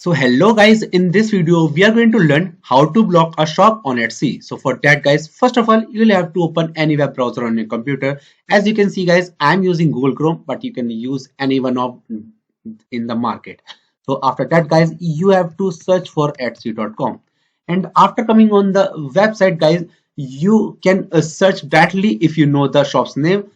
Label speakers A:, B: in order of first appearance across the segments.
A: So hello guys, in this video we are going to learn how to block a shop on Etsy. So for that guys, first of all you'll have to open any web browser on your computer. As you can see guys, I'm using Google Chrome, but you can use any one of in the market. So after that guys, you have to search for Etsy.com, and after coming on the website guys, you can search directly if you know the shop's name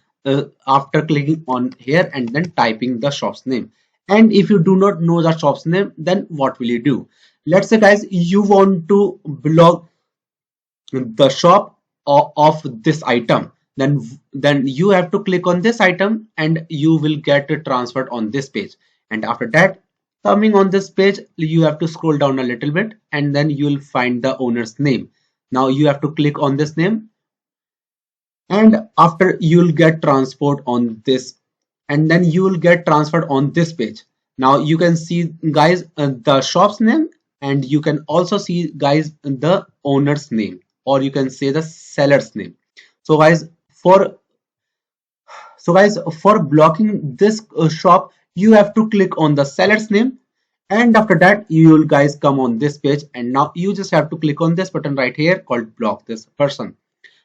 A: after clicking on here and then typing the shop's name. And if you do not know the shop's name, then what will you do? Let's say guys, you want to block the shop of this item, then you have to click on this item and you will get transferred on this page. And after that, coming on this page, you have to scroll down a little bit and then you will find the owner's name. Now you have to click on this name, and after you will get transferred on this, and then you will get transferred on this page. Now you can see guys the shop's name, and you can also see guys the owner's name, or you can say the seller's name. So guys, for blocking this shop, you have to click on the seller's name, and after that you will guys come on this page, and now you just have to click on this button right here called block this person.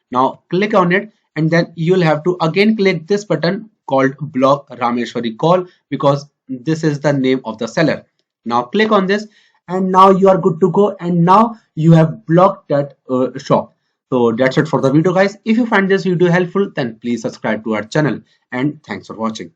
A: Now click on it, and then you'll have to again click this button called block Rameshwari Call, because this is the name of the seller. Now click on this, and now you are good to go, and now you have blocked that shop. So that's it for the video guys. If you find this video helpful, then please subscribe to our channel, and thanks for watching.